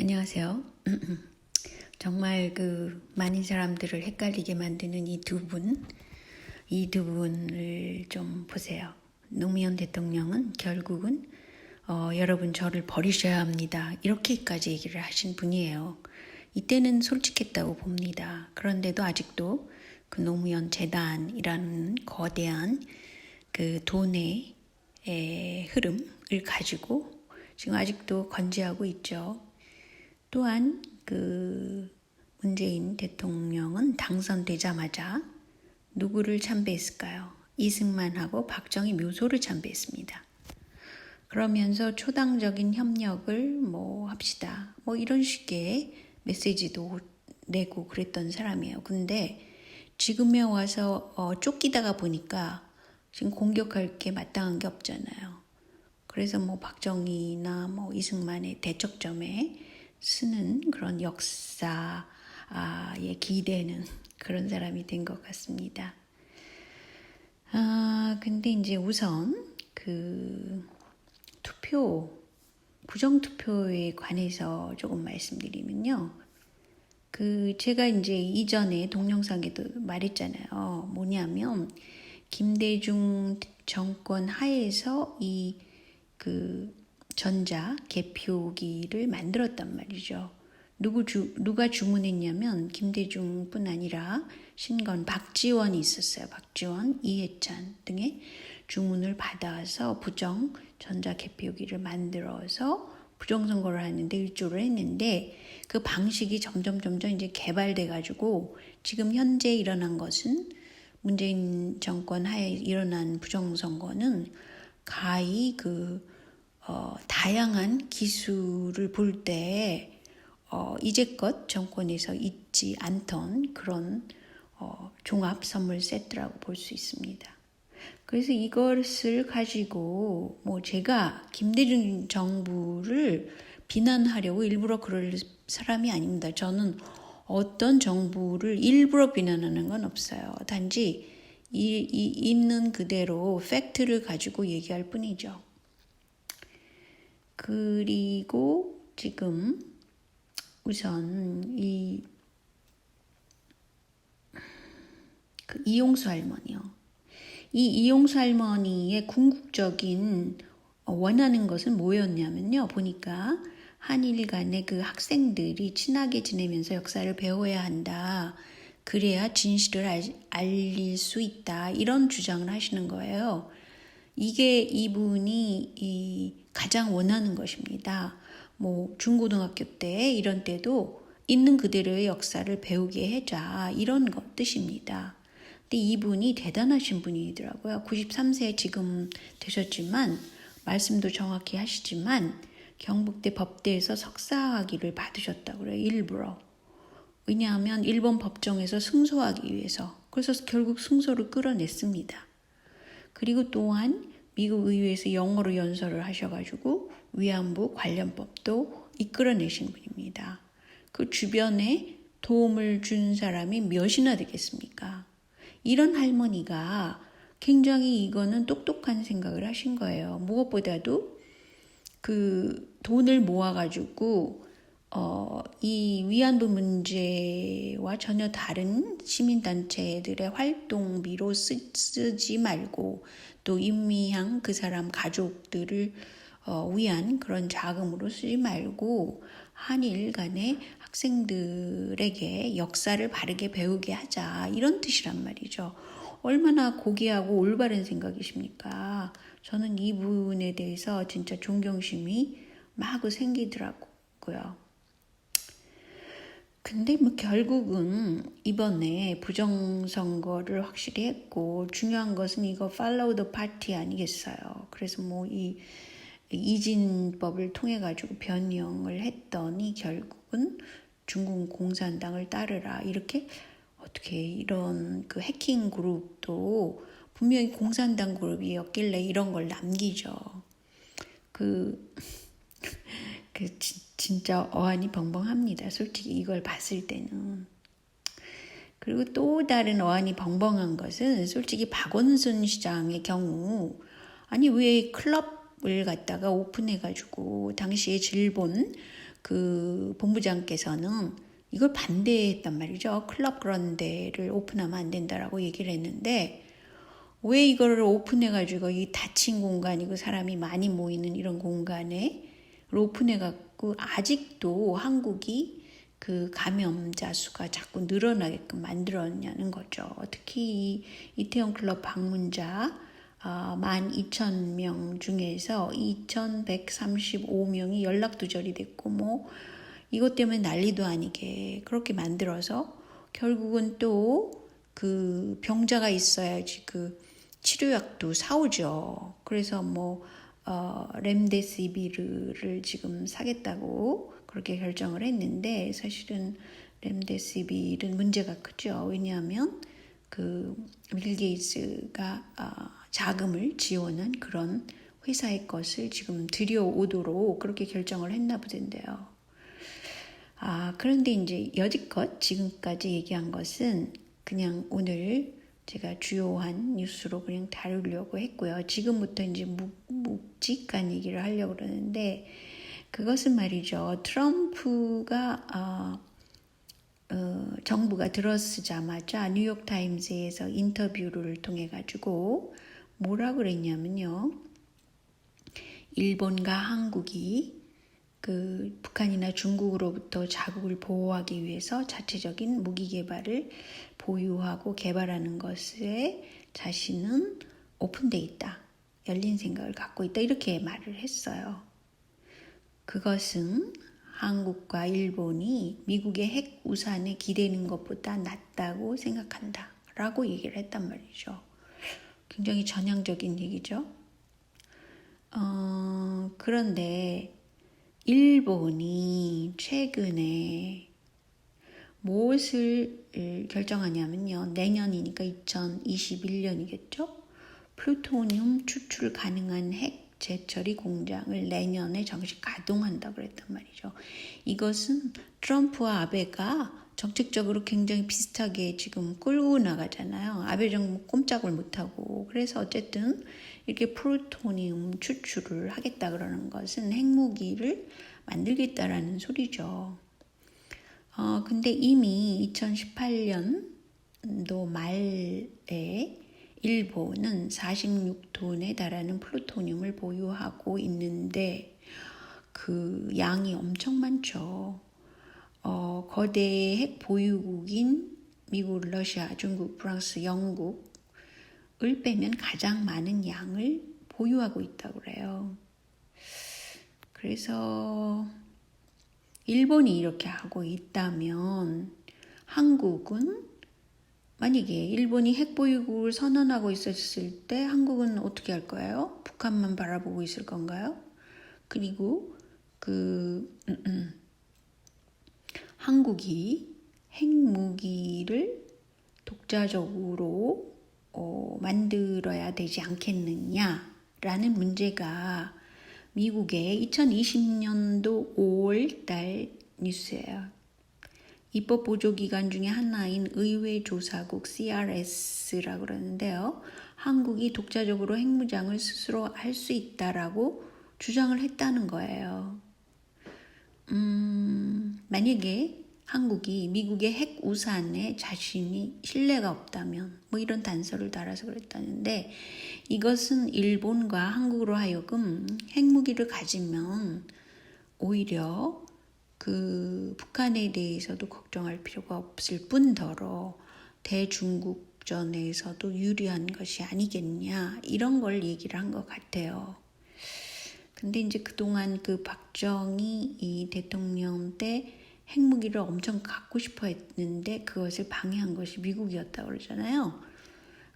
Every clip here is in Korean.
안녕하세요. 정말 많은 사람들을 헷갈리게 만드는 이 두 분을 좀 보세요. 노무현 대통령은 결국은 여러분 저를 버리셔야 합니다. 이렇게까지 얘기를 하신 분이에요. 이때는 솔직했다고 봅니다. 그런데도 아직도 그 노무현 재단이라는 거대한 그 돈의 흐름을 가지고 지금 아직도 건재하고 있죠. 또한 문재인 대통령은 당선되자마자 누구를 참배했을까요? 이승만하고 박정희 묘소를 참배했습니다. 그러면서 초당적인 협력을 합시다. 이런 식의 메시지도 내고 그랬던 사람이에요. 근데 지금에 와서 쫓기다가 보니까 지금 공격할 게 마땅한 게 없잖아요. 그래서 박정희나 이승만의 대척점에 쓰는 그런 역사에 기대는 그런 사람이 된 것 같습니다. 근데 이제 우선 부정투표에 관해서 조금 말씀드리면요. 제가 이제 이전에 동영상에도 말했잖아요. 뭐냐면, 김대중 정권 하에서 전자 개표기를 만들었단 말이죠. 누가 주문했냐면 김대중뿐 아니라 신건 박지원이 있었어요. 박지원, 이해찬 등의 주문을 받아서 부정 전자 개표기를 만들어서 부정선거를 하는데 일조를 했는데 그 방식이 점점 이제 개발돼 가지고 지금 현재 일어난 것은 문재인 정권 하에 일어난 부정선거는 가히 다양한 기술을 볼 때 이제껏 정권에서 있지 않던 그런 종합 선물 세트라고 볼 수 있습니다. 그래서 이것을 가지고 제가 김대중 정부를 비난하려고 일부러 그럴 사람이 아닙니다. 저는 어떤 정부를 일부러 비난하는 건 없어요. 단지 있는 그대로 팩트를 가지고 얘기할 뿐이죠. 그리고 지금 우선 이용수 할머니요. 이 이용수 할머니의 궁극적인 원하는 것은 뭐였냐면요. 보니까 한일 간의 학생들이 친하게 지내면서 역사를 배워야 한다. 그래야 진실을 알릴 수 있다. 이런 주장을 하시는 거예요. 이게 이분이 가장 원하는 것입니다. 중고등학교 때 이런 때도 있는 그대로의 역사를 배우게 해자 이런 뜻입니다. 근데 이분이 대단하신 분이더라고요. 93세 지금 되셨지만 말씀도 정확히 하시지만 경북대 법대에서 석사학위를 받으셨다고 그래요. 일부러. 왜냐하면 일본 법정에서 승소하기 위해서. 그래서 결국 승소를 끌어냈습니다. 그리고 또한 미국 의회에서 영어로 연설을 하셔가지고 위안부 관련법도 이끌어내신 분입니다. 그 주변에 도움을 준 사람이 몇이나 되겠습니까? 이런 할머니가 굉장히 이거는 똑똑한 생각을 하신 거예요. 무엇보다도 돈을 모아가지고 이 위안부 문제와 전혀 다른 시민단체들의 활동비로 쓰지 말고 또 임미향 그 사람 가족들을 위한 그런 자금으로 쓰지 말고 한일 간의 학생들에게 역사를 바르게 배우게 하자 이런 뜻이란 말이죠. 얼마나 고귀하고 올바른 생각이십니까? 저는 이분에 대해서 진짜 존경심이 마구 생기더라고요. 근데 결국은 이번에 부정선거를 확실히 했고 중요한 것은 이거 follow the party 아니겠어요. 그래서 이 이진법을 통해 가지고 변형을 했더니 결국은 중국 공산당을 따르라 이렇게 어떻게 이런 해킹 그룹도 분명히 공산당 그룹이었길래 이런 걸 남기죠. 진짜 어안이 벙벙합니다. 솔직히 이걸 봤을 때는. 그리고 또 다른 어안이 벙벙한 것은 솔직히 박원순 시장의 경우 아니 왜 클럽을 갖다가 오픈해가지고 당시에 질본 그 본부장께서는 이걸 반대했단 말이죠. 클럽 그런 데를 오픈하면 안 된다라고 얘기를 했는데 왜 이거를 오픈해가지고 이 닫힌 공간이고 사람이 많이 모이는 이런 공간에 오픈해갖고 아직도 한국이 그 감염자 수가 자꾸 늘어나게끔 만들었냐는 거죠. 특히 이 이태원 클럽 방문자 12,000명 중에서 2,135명이 연락두절이 됐고 뭐 이것 때문에 난리도 아니게 그렇게 만들어서 결국은 또 그 병자가 있어야지 그 치료약도 사오죠. 그래서 뭐 렘데시비르를 지금 사겠다고 그렇게 결정을 했는데 사실은 렘데시비르는 문제가 크죠. 왜냐하면 그 빌 게이츠가 자금을 지원한 그런 회사의 것을 지금 들여오도록 그렇게 결정을 했나 보던데요. 그런데 이제 여지껏 지금까지 얘기한 것은 그냥 오늘 제가 주요한 뉴스로 그냥 다루려고 했고요. 지금부터 이제 묵직한 얘기를 하려고 그러는데 그것은 말이죠. 트럼프가 정부가 들어서자마자 뉴욕타임즈에서 인터뷰를 통해 가지고 뭐라 그랬냐면요. 일본과 한국이 그 북한이나 중국으로부터 자국을 보호하기 위해서 자체적인 무기 개발을 보유하고 개발하는 것에 자신은 오픈돼 있다. 열린 생각을 갖고 있다. 이렇게 말을 했어요. 그것은 한국과 일본이 미국의 핵 우산에 기대는 것보다 낫다고 생각한다. 라고 얘기를 했단 말이죠. 굉장히 전향적인 얘기죠. 그런데 일본이 최근에 무엇을 결정하냐면요. 내년이니까 2021년이겠죠. 플루토늄 추출 가능한 핵 재처리 공장을 내년에 정식 가동한다고 그랬단 말이죠. 이것은 트럼프와 아베가 정책적으로 굉장히 비슷하게 지금 끌고 나가잖아요. 아베 정부 꼼짝을 못하고. 그래서 어쨌든 이렇게 플루토늄 추출을 하겠다 그러는 것은 핵무기를 만들겠다라는 소리죠. 근데 이미 2018년도 말에 일본은 46톤에 달하는 플루토늄을 보유하고 있는데 그 양이 엄청 많죠. 거대 핵 보유국인 미국, 러시아, 중국, 프랑스, 영국을 빼면 가장 많은 양을 보유하고 있다고 그래요. 그래서 일본이 이렇게 하고 있다면 한국은 만약에 일본이 핵보유국을 선언하고 있었을 때 한국은 어떻게 할 거예요? 북한만 바라보고 있을 건가요? 그리고 한국이 핵무기를 독자적으로 만들어야 되지 않겠느냐라는 문제가 미국의 2020년도 5월달 뉴스예요. 입법 보조기관 중에 하나인 의회조사국 CRS라고 그러는데요. 한국이 독자적으로 핵무장을 스스로 할 수 있다라고 주장을 했다는 거예요. 만약에 한국이 미국의 핵 우산에 자신이 신뢰가 없다면 뭐 이런 단서를 달아서 그랬다는데 이것은 일본과 한국으로 하여금 핵무기를 가지면 오히려 그 북한에 대해서도 걱정할 필요가 없을 뿐더러 대중국전에서도 유리한 것이 아니겠냐 이런 걸 얘기를 한 것 같아요. 근데 이제 그동안 그 박정희 이 대통령 때 핵무기를 엄청 갖고 싶어 했는데 그것을 방해한 것이 미국이었다고 그러잖아요.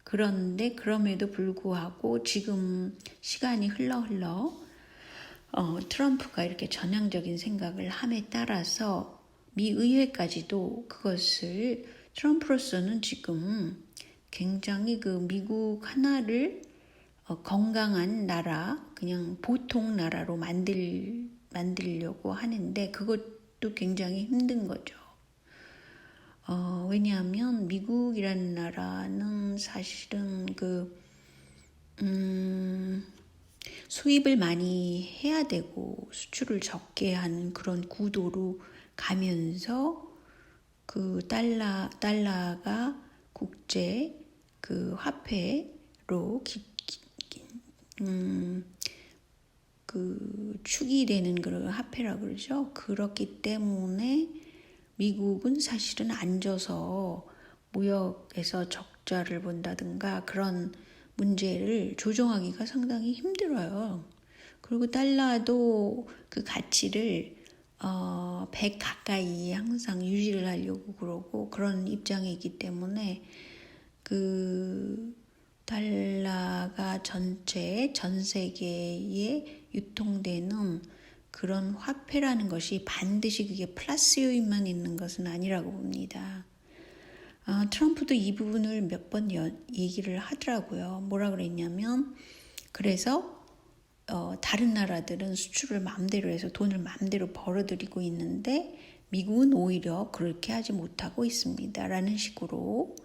그런데 그럼에도 불구하고 지금 시간이 흘러 트럼프가 이렇게 전향적인 생각을 함에 따라서 미 의회까지도 그것을 트럼프로서는 지금 굉장히 그 미국 하나를 건강한 나라, 그냥 보통 나라로 만들려고 하는데 그것도 굉장히 힘든 거죠. 왜냐하면 미국이라는 나라는 사실은 수입을 많이 해야 되고 수출을 적게 하는 그런 구도로 가면서 그 달러가 국제 그 화폐로 그 축이 되는 그런 화폐라고 그러죠. 그렇기 때문에 미국은 사실은 앉아서 무역에서 적자를 본다든가 그런 문제를 조정하기가 상당히 힘들어요. 그리고 달러도 그 가치를 100 가까이 항상 유지를 하려고 그러고 그런 입장에 있기 때문에 그 달러가 전체 전 세계에 유통되는 그런 화폐라는 것이 반드시 그게 플러스 요인만 있는 것은 아니라고 봅니다. 트럼프도 이 부분을 몇 번 얘기를 하더라고요. 뭐라 그랬냐면 그래서 다른 나라들은 수출을 마음대로 해서 돈을 마음대로 벌어들이고 있는데 미국은 오히려 그렇게 하지 못하고 있습니다. 라는 식으로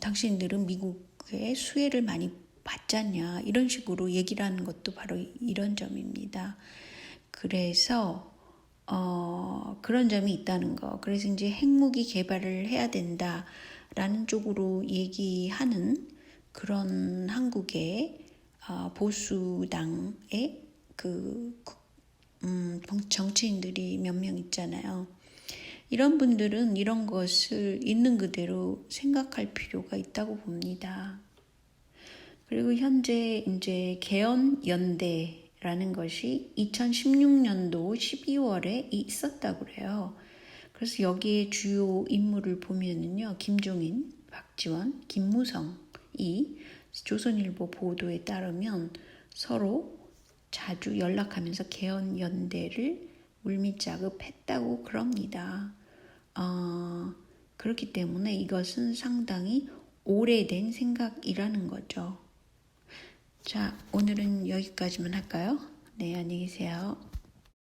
당신들은 미국의 수혜를 많이 받잖냐 이런 식으로 얘기를 하는 것도 바로 이런 점입니다. 그래서 그런 점이 있다는 거. 그래서 이제 핵무기 개발을 해야 된다라는 쪽으로 얘기하는 그런 한국의 보수당의 정치인들이 몇 명 있잖아요. 이런 분들은 이런 것을 있는 그대로 생각할 필요가 있다고 봅니다. 그리고 현재 이제 개헌연대라는 것이 2016년도 12월에 있었다고 그래요. 그래서 여기에 주요 인물을 보면은요, 김종인, 박지원, 김무성이 조선일보 보도에 따르면 서로 자주 연락하면서 개헌연대를 물밑작업했다고 그럽니다. 그렇기 때문에 이것은 상당히 오래된 생각이라는 거죠. 자, 오늘은 여기까지만 할까요? 네, 안녕히 계세요.